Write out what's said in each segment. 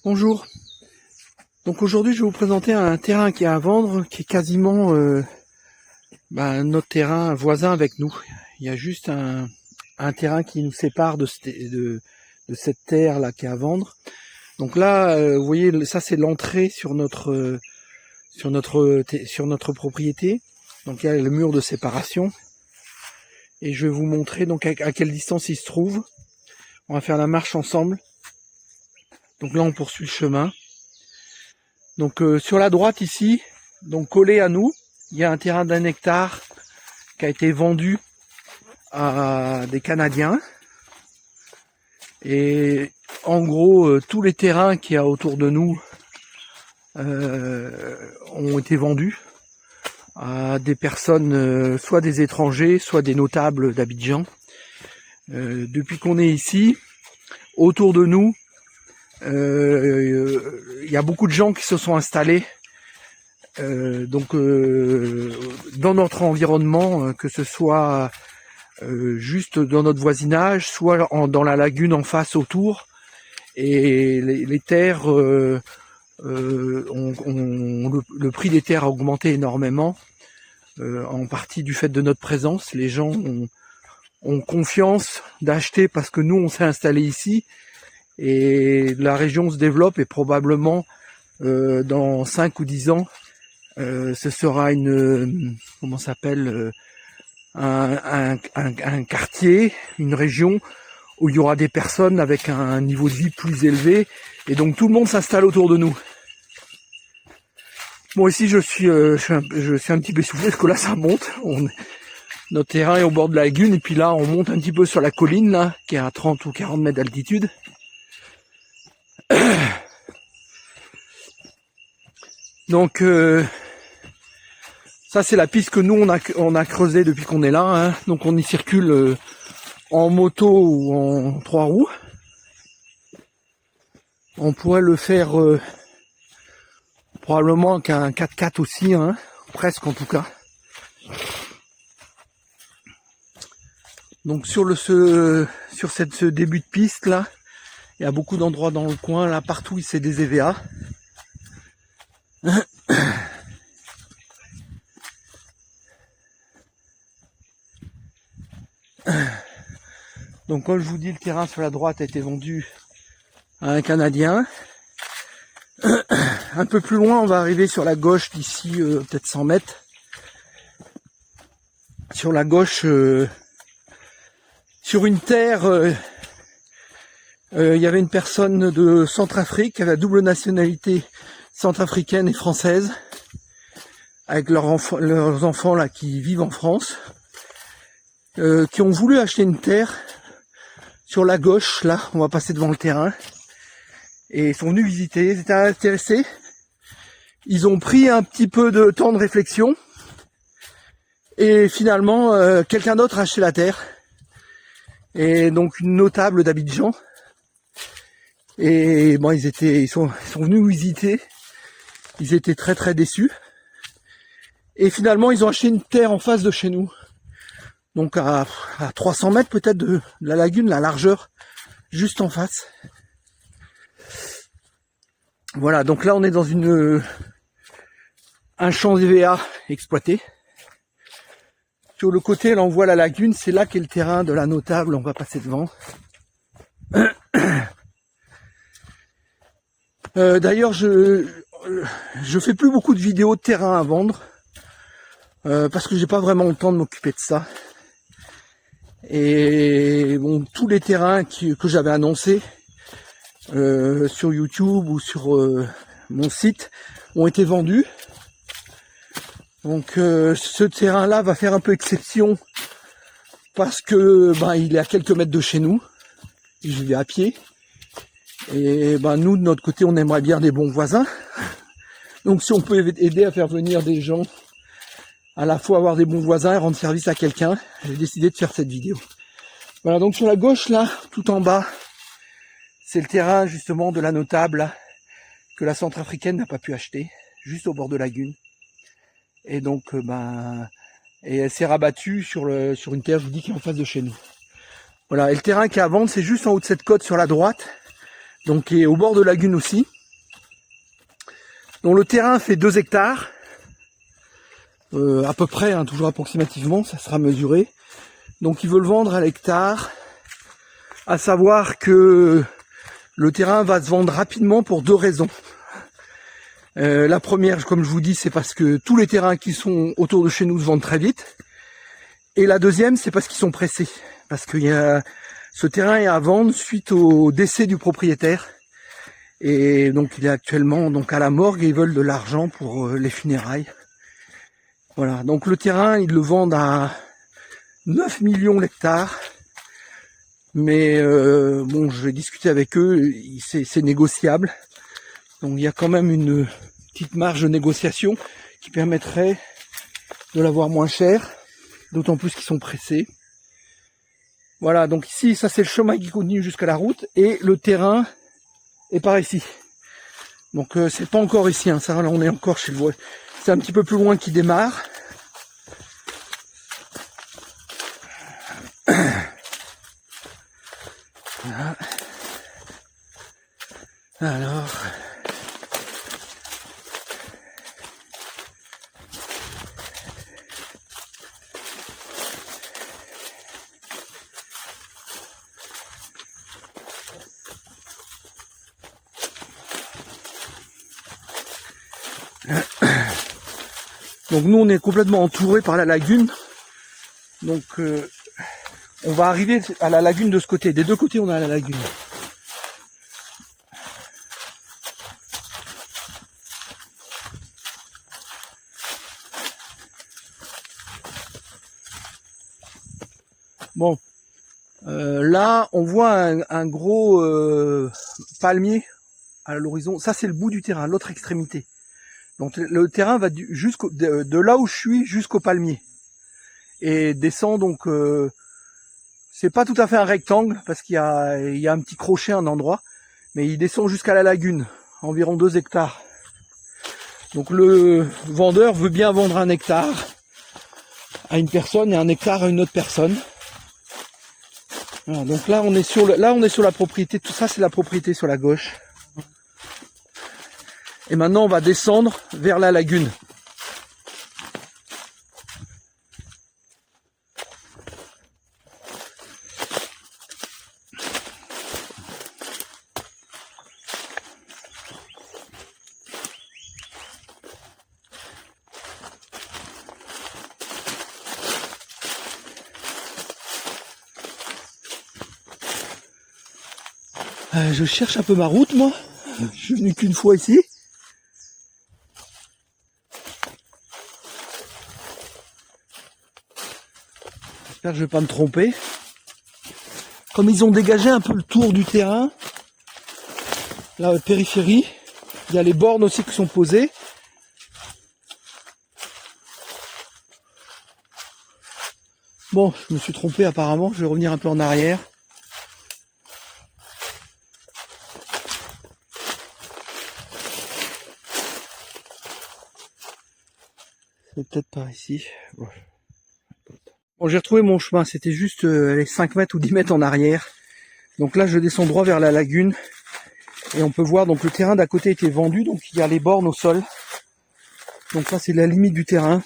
Bonjour. Donc aujourd'hui je vais vous présenter un terrain qui est à vendre, qui est quasiment notre terrain voisin avec nous. Il y a juste un terrain qui nous sépare de cette terre là qui est à vendre. Donc là, vous voyez, ça c'est l'entrée sur notre propriété. Donc il y a le mur de séparation. Et je vais vous montrer donc à quelle distance il se trouve. On va faire la marche ensemble. Donc là on poursuit le chemin. Donc sur la droite ici, donc collé à nous, il y a un terrain d'1 hectare qui a été vendu à des Canadiens. Et en gros, tous les terrains qu'il y a autour de nous ont été vendus à des personnes, soit des étrangers, soit des notables d'Abidjan. Depuis qu'on est ici, autour de nous, il y a beaucoup de gens qui se sont installés dans notre environnement, que ce soit juste dans notre voisinage, soit dans la lagune en face autour. Et les terres, le prix des terres a augmenté énormément, en partie du fait de notre présence. Les gens ont confiance d'acheter parce que nous on s'est installé ici. Et la région se développe et probablement dans 5 ou 10 ans, ce sera un quartier, une région où il y aura des personnes avec un niveau de vie plus élevé et donc tout le monde s'installe autour de nous. Bon, ici je suis un petit peu essoufflé parce que là ça monte. Notre terrain est au bord de la lagune et puis là on monte un petit peu sur la colline là, qui est à 30 ou 40 mètres d'altitude. Donc ça c'est la piste que nous on a creusée depuis qu'on est là, hein. Donc on y circule en moto ou en 3 roues. On pourrait le faire probablement qu'un 4x4 aussi, hein, presque en tout cas. Donc sur ce début de piste là, il y a beaucoup d'endroits dans le coin, là partout c'est des EVA. Donc comme je vous dis, le terrain sur la droite a été vendu à un Canadien. Un peu plus loin, on va arriver sur la gauche d'ici peut-être 100 mètres. Sur la gauche, sur une terre, il y avait une personne de Centrafrique qui avait la double nationalité centrafricaine et française, avec leurs enfants là qui vivent en France, qui ont voulu acheter une terre sur la gauche. Là, on va passer devant le terrain. Et ils sont venus visiter, ils étaient intéressés. Ils ont pris un petit peu de temps de réflexion. Et finalement, quelqu'un d'autre a acheté la terre. Et donc une notable d'Abidjan. Et bon, ils sont venus visiter. Ils étaient très très déçus. Et finalement, ils ont acheté une terre en face de chez nous. Donc à 300 mètres peut-être de la lagune, la largeur, juste en face. Voilà, donc là on est dans un champ d'EVA exploité. Sur le côté, là on voit la lagune, c'est là qu'est le terrain de la notable, on va passer devant. D'ailleurs, je fais plus beaucoup de vidéos de terrain à vendre, parce que j'ai pas vraiment le temps de m'occuper de ça. Et bon, tous les terrains que j'avais annoncés sur YouTube ou sur mon site ont été vendus. Donc ce terrain-là va faire un peu exception parce que il est à quelques mètres de chez nous. J'y vais à pied. Et nous de notre côté, on aimerait bien des bons voisins. Donc si on peut aider à faire venir des gens, à la fois avoir des bons voisins et rendre service à quelqu'un, j'ai décidé de faire cette vidéo. Voilà, donc sur la gauche là, tout en bas, c'est le terrain justement de la notable là, que la Centrafricaine n'a pas pu acheter, juste au bord de la lagune. Et donc et elle s'est rabattue sur une terre, je vous dis, qui est en face de chez nous. Voilà, et le terrain qui est à vendre, c'est juste en haut de cette côte sur la droite. donc qui est au bord de lagune aussi, dont le terrain fait 2 hectares, à peu près, hein, toujours approximativement, ça sera mesuré. Donc ils veulent vendre à l'hectare, à savoir que le terrain va se vendre rapidement pour 2 raisons. La première, comme je vous dis, c'est parce que tous les terrains qui sont autour de chez nous se vendent très vite. Et la deuxième, c'est parce qu'ils sont pressés. Parce que ce terrain est à vendre suite au décès du propriétaire. Et donc il est actuellement donc à la morgue et ils veulent de l'argent pour les funérailles. Voilà, donc le terrain, ils le vendent à 9 millions l'hectare. Mais bon, je vais discuter avec eux, c'est négociable. Donc il y a quand même une petite marge de négociation qui permettrait de l'avoir moins cher. D'autant plus qu'ils sont pressés. Voilà, donc ici, ça c'est le chemin qui continue jusqu'à la route. Et le terrain est par ici. Donc c'est pas encore ici, hein, ça là on est encore chez le voisin. C'est un petit peu plus loin qu'il démarre. Voilà. Alors... Donc nous on est complètement entouré par la lagune. Donc on va arriver à la lagune de ce côté. Des deux côtés on a la lagune. Bon, là on voit un gros palmier à l'horizon. Ça c'est le bout du terrain, l'autre extrémité. Donc le terrain va de là où je suis jusqu'au palmier. Et descend donc, c'est pas tout à fait un rectangle parce qu'il y a un petit crochet à un endroit. Mais il descend jusqu'à la lagune, environ 2 hectares. Donc le vendeur veut bien vendre 1 hectare à une personne et 1 hectare à une autre personne. Voilà, donc là on est sur la propriété, tout ça c'est la propriété sur la gauche. Et maintenant on va descendre vers la lagune. Je cherche un peu ma route moi. Je suis venu qu'une fois ici. J'espère que je vais pas me tromper. Comme ils ont dégagé un peu le tour du terrain, la périphérie, il y a les bornes aussi qui sont posées. Bon, je me suis trompé apparemment, je vais revenir un peu en arrière. C'est peut-être par ici. Bon, j'ai retrouvé mon chemin, c'était juste les 5 mètres ou 10 mètres en arrière. Donc là, je descends droit vers la lagune. Et on peut voir, donc le terrain d'à côté était vendu, donc il y a les bornes au sol. Donc là, c'est la limite du terrain.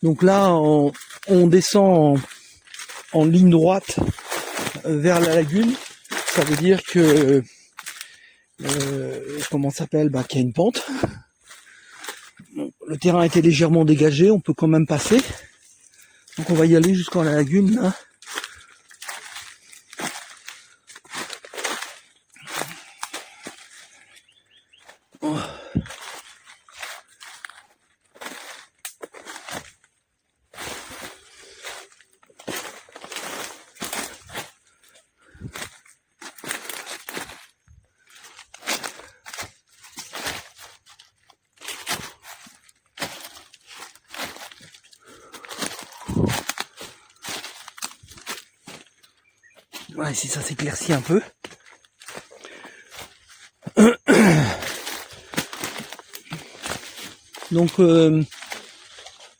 Donc là, on descend en ligne droite vers la lagune. Ça veut dire que, comment ça s'appelle, qu'il y a une pente. Le terrain a été légèrement dégagé, on peut quand même passer. Donc on va y aller jusqu'à la lagune là. Oh. Ouais, si ça s'éclaircit un peu. Donc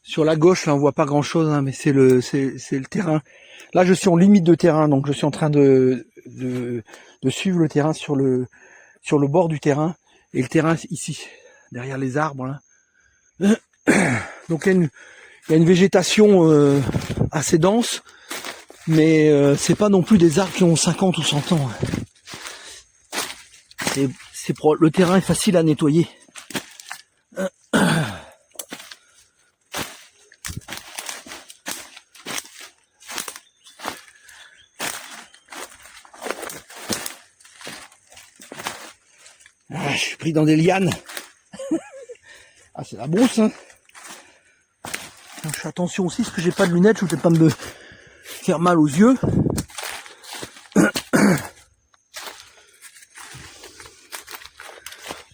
sur la gauche là on voit pas grand chose hein, mais c'est le terrain. Là je suis en limite de terrain donc je suis en train de de suivre le terrain sur le bord du terrain, et le terrain ici, derrière les arbres là. Donc il y a une végétation assez dense, mais c'est pas non plus des arbres qui ont 50 ou 100 ans. Le terrain est facile à nettoyer. Ah, je suis pris dans des lianes. Ah, c'est la brousse, hein. Je fais attention aussi parce que j'ai pas de lunettes, je ne vais pas me faire mal aux yeux.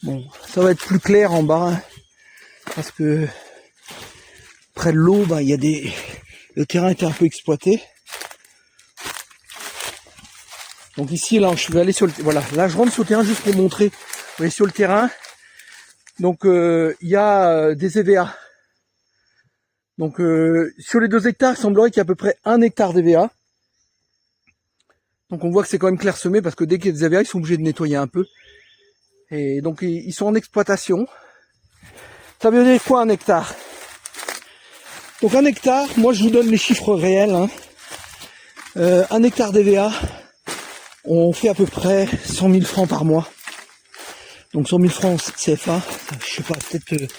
Bon, ça va être plus clair en bas, hein, parce que près de l'eau, bah, il y a le terrain était un peu exploité. Donc ici, là, je vais aller sur le, voilà, là je rentre sur le terrain juste pour montrer. Vous voyez sur le terrain, donc il y a des EVA. Donc sur les 2 hectares, il semblerait qu'il y a à peu près 1 hectare d'EVA. Donc on voit que c'est quand même clairsemé parce que dès qu'il y a des EVA, ils sont obligés de nettoyer un peu. Et donc ils sont en exploitation. Ça veut dire quoi 1 hectare? Donc 1 hectare, moi je vous donne les chiffres réels. Hein. 1 hectare d'EVA, on fait à peu près 100 000 francs par mois. Donc 100 000 francs CFA, je sais pas, peut-être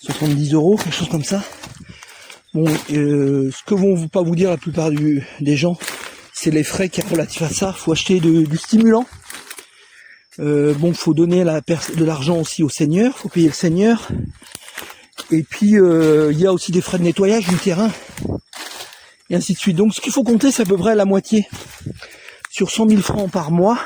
70 €, quelque chose comme ça. Bon, ce que vont pas vous dire la plupart des gens, c'est les frais qui sont relatifs à ça. Faut acheter du stimulant. Bon, faut donner de l'argent aussi au seigneur, faut payer le seigneur. Et puis il y a aussi des frais de nettoyage du terrain, et ainsi de suite. Donc ce qu'il faut compter, c'est à peu près la moitié. Sur 100 000 francs par mois,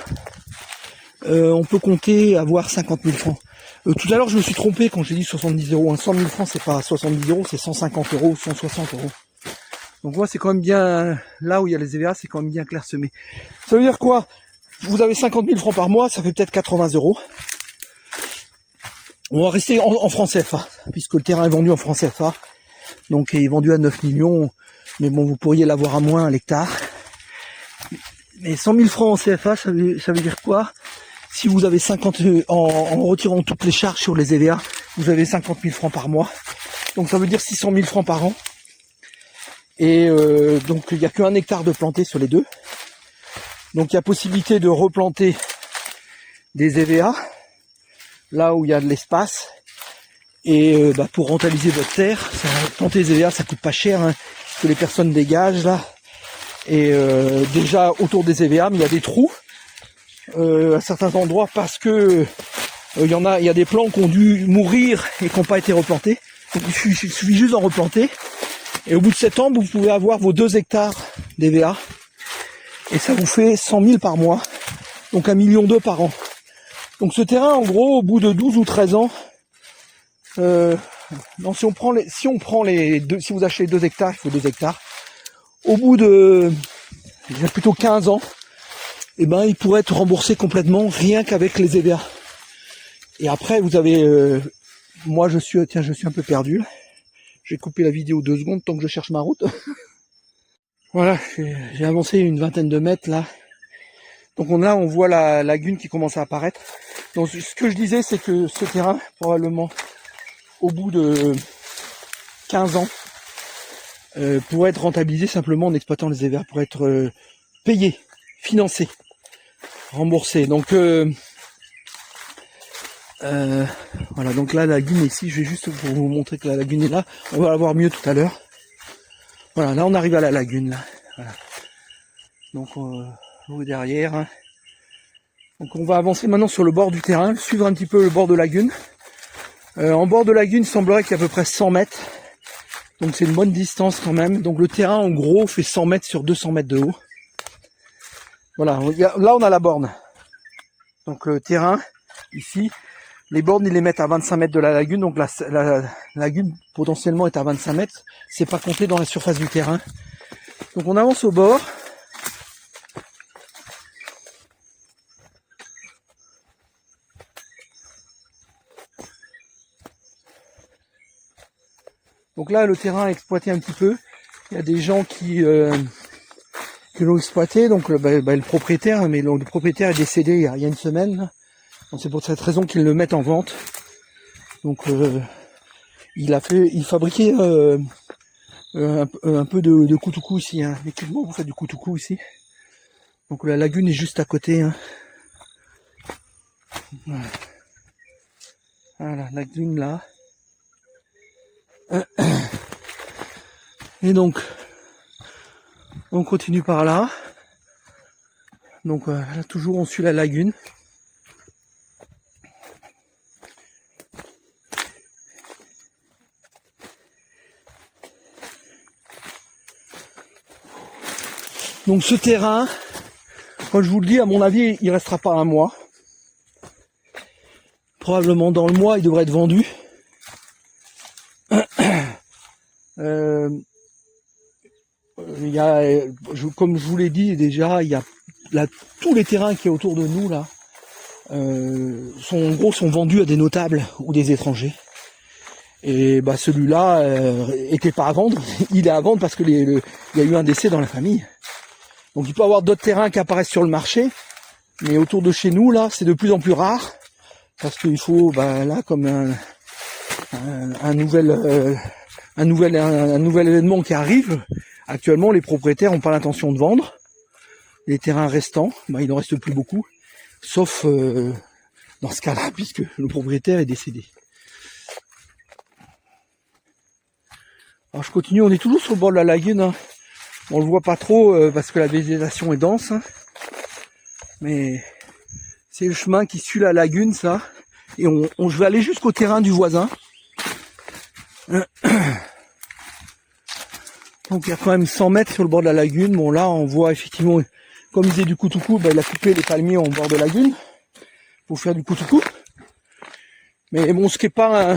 on peut compter avoir 50 000 francs. Tout à l'heure, je me suis trompé quand j'ai dit 70 €. 100 000 francs, c'est pas 70 €, c'est 150 €, 160 €. Donc moi, c'est quand même bien, là où il y a les EVA, c'est quand même bien clairsemé. Ça veut dire quoi? Vous avez 50 000 francs par mois, ça fait peut-être 80 €. On va rester en francs CFA, puisque le terrain est vendu en francs CFA. Donc il est vendu à 9 millions, mais bon, vous pourriez l'avoir à moins à l'hectare. Mais 100 000 francs en CFA, ça veut dire quoi? Si vous avez 50, en retirant toutes les charges sur les EVA, vous avez 50 000 francs par mois. Donc ça veut dire 600 000 francs par an. Et donc il n'y a qu'1 hectare de planté sur les 2. Donc il y a possibilité de replanter des EVA, là où il y a de l'espace. Et pour rentabiliser votre terre, planter des EVA, ça coûte pas cher, hein, que les personnes dégagent là. Et déjà autour des EVA, mais il y a des trous à certains endroits parce que il y a des plants qui ont dû mourir et qui n'ont pas été replantés. Donc il suffit juste d'en replanter. Et au bout de 7 ans, vous pouvez avoir vos 2 hectares d'EVA. Et ça vous fait 100 000 par mois. Donc 1,2 million par an. Donc ce terrain, en gros, au bout de 12 ou 13 ans, non, si vous achetez 2 hectares, il faut 2 hectares. Au bout de plutôt 15 ans, eh ben, il pourrait être remboursé complètement rien qu'avec les EVA. Et après, vous avez, moi je suis un peu perdu. Je vais couper la vidéo 2 secondes tant que je cherche ma route. Voilà, j'ai avancé une vingtaine de mètres là. Donc on voit la lagune qui commence à apparaître. Donc ce que je disais, c'est que ce terrain, probablement, au bout de 15 ans, pourrait être rentabilisé simplement en exploitant les EVA, pour être payé, financé, remboursé. Donc voilà, donc là la lagune est ici, je vais juste vous montrer que la lagune est là. On va la voir mieux tout à l'heure. Voilà, là on arrive à la lagune là. Voilà. Donc derrière. Hein. Donc on va avancer maintenant sur le bord du terrain, suivre un petit peu le bord de lagune. En bord de lagune, il semblerait qu'il y a à peu près 100 mètres. Donc c'est une bonne distance quand même. Donc le terrain en gros fait 100 mètres sur 200 mètres de haut. Voilà, là on a la borne. Donc le terrain, ici, les bornes ils les mettent à 25 mètres de la lagune. Donc la lagune potentiellement est à 25 mètres. C'est pas compté dans la surface du terrain. Donc on avance au bord. Donc là le terrain est exploité un petit peu. Il y a des gens qui que l'ont exploité. Donc le propriétaire, mais le propriétaire est décédé il y a une semaine. Là. Donc c'est pour cette raison qu'ils le mettent en vente. Donc il fabriquait un peu de koutoukou ici, hein. L'équipement pour faire du koutoukou ici. Donc la lagune est juste à côté. Hein. Voilà, la lagune là. Et donc, on continue par là. Donc là, toujours on suit la lagune. Donc ce terrain, quand je vous le dis, à mon avis, il restera pas un mois. Probablement dans le mois, il devrait être vendu. Comme je vous l'ai dit déjà, il y a là, tous les terrains qui est autour de nous là, sont vendus à des notables ou des étrangers. Et bah celui-là était pas à vendre. Il est à vendre parce que il y a eu un décès dans la famille. Donc il peut y avoir d'autres terrains qui apparaissent sur le marché, mais autour de chez nous là, c'est de plus en plus rare parce qu'il faut là comme un nouvel événement qui arrive. Actuellement, les propriétaires n'ont pas l'intention de vendre. Les terrains restants, il n'en reste plus beaucoup, sauf dans ce cas-là, puisque le propriétaire est décédé. Alors je continue, on est toujours sur le bord de la lagune. Hein. On le voit pas trop parce que la végétation est dense. Hein. Mais c'est le chemin qui suit la lagune, ça. Et je vais aller jusqu'au terrain du voisin. Donc il y a quand même 100 mètres sur le bord de la lagune. Bon là on voit effectivement, comme il faisait du koutoukou, il a coupé les palmiers en bord de lagune pour faire du koutoukou. Mais bon, ce qui est pas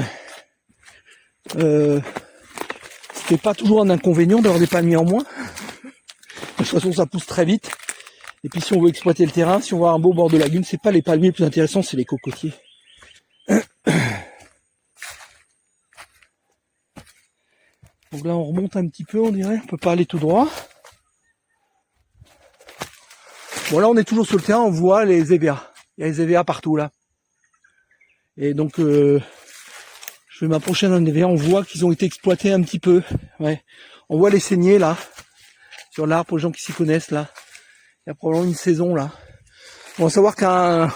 toujours un inconvénient d'avoir des palmiers en moins. De toute façon ça pousse très vite. Et puis si on veut exploiter le terrain, si on veut avoir un beau bord de lagune, c'est pas les palmiers les plus intéressants, c'est les cocotiers. Donc là on remonte un petit peu, on dirait, on peut pas aller tout droit. Bon là on est toujours sur le terrain, on voit les EVA. Il y a les EVA partout là. Et donc je vais m'approcher d'un EVA, on voit qu'ils ont été exploités un petit peu. Ouais. On voit les saignées là, sur l'arbre pour les gens qui s'y connaissent là. Il y a probablement une saison là. On va savoir qu'un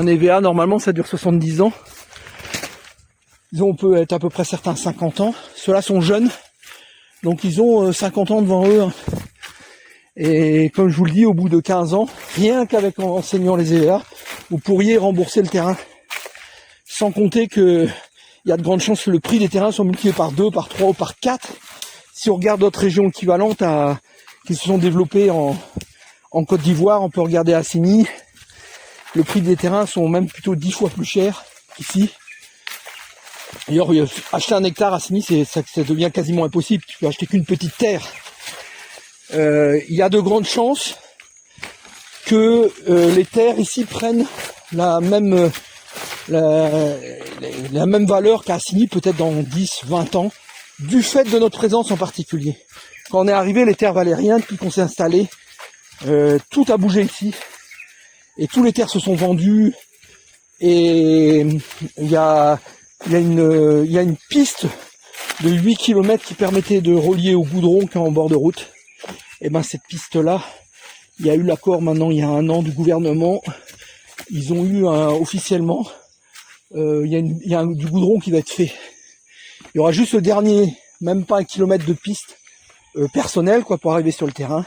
EVA normalement ça dure 70 ans. Disons on peut être à peu près certains 50 ans. Ceux-là sont jeunes. Donc ils ont 50 ans devant eux. Et comme je vous le dis, au bout de 15 ans, rien qu'avec en enseignant les EVA, vous pourriez rembourser le terrain. Sans compter que il y a de grandes chances que le prix des terrains soit multiplié par 2, par 3 ou par 4. Si on regarde d'autres régions équivalentes qui se sont développées en Côte d'Ivoire, on peut regarder à Assigny. Le prix des terrains sont même plutôt 10 fois plus chers qu'ici. D'ailleurs, acheter un hectare à Assigny, ça devient quasiment impossible. Tu peux acheter qu'une petite terre. Il y a de grandes chances que les terres ici prennent la même valeur qu'à Assigny, peut-être dans 10, 20 ans, du fait de notre présence en particulier. Quand on est arrivé, les terres valaient rien. Depuis qu'on s'est installé, tout a bougé ici. Et tous les terres se sont vendues. Et il y a une piste de 8 km qui permettait de relier au goudron qui est en bord de route. Et ben cette piste-là, il y a eu l'accord maintenant il y a 1 an du gouvernement. Ils ont eu officiellement, il y a du goudron qui va être fait. Il y aura juste le dernier, même pas 1 kilomètre de piste personnelle quoi pour arriver sur le terrain.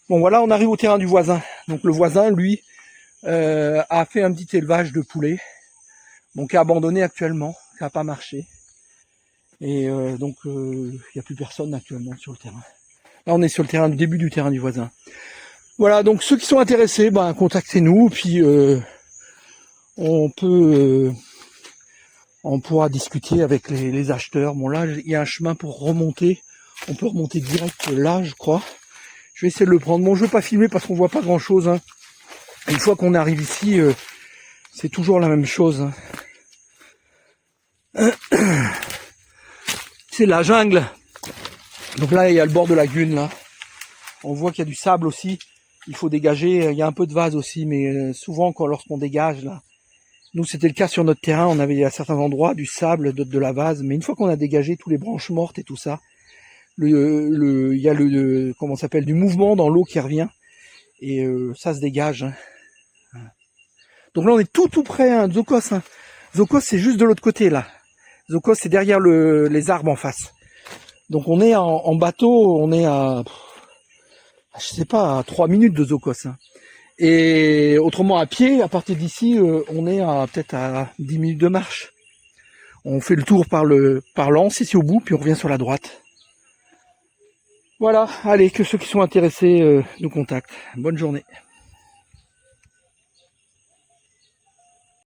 Bon voilà, on arrive au terrain du voisin. Donc le voisin, lui, a fait un petit élevage de poulets, donc qui est abandonné actuellement, qui n'a pas marché. Et donc il n'y a plus personne actuellement sur le terrain. Là on est sur le terrain du début du terrain du voisin. Voilà, donc ceux qui sont intéressés, contactez-nous, puis on pourra discuter avec les acheteurs. Bon là il y a un chemin pour remonter, on peut remonter direct là je crois. Je vais essayer de le prendre. Bon je ne veux pas filmer parce qu'on voit pas grand chose. Hein. Une fois qu'on arrive ici, c'est toujours la même chose. Hein. C'est la jungle. Donc là il y a le bord de la lagune là. On voit qu'il y a du sable aussi. Il faut dégager. Il y a un peu de vase aussi, mais souvent lorsqu'on dégage là, nous c'était le cas sur notre terrain. On avait à certains endroits du sable, d'autres de la vase, mais une fois qu'on a dégagé tous les branches mortes et tout ça, il y a comment ça s'appelle, du mouvement dans l'eau qui revient et ça se dégage. Hein. Donc là on est tout près de Zokos. Hein. Zokos c'est juste de l'autre côté là. Zokos c'est derrière les arbres en face. Donc on est en bateau, on est à, je sais pas, à 3 minutes de Zokos. Hein. Et autrement à pied, à partir d'ici, on est à peut-être à 10 minutes de marche. On fait le tour par l'Anse ici au bout, puis on revient sur la droite. Voilà, allez, que ceux qui sont intéressés nous contactent. Bonne journée.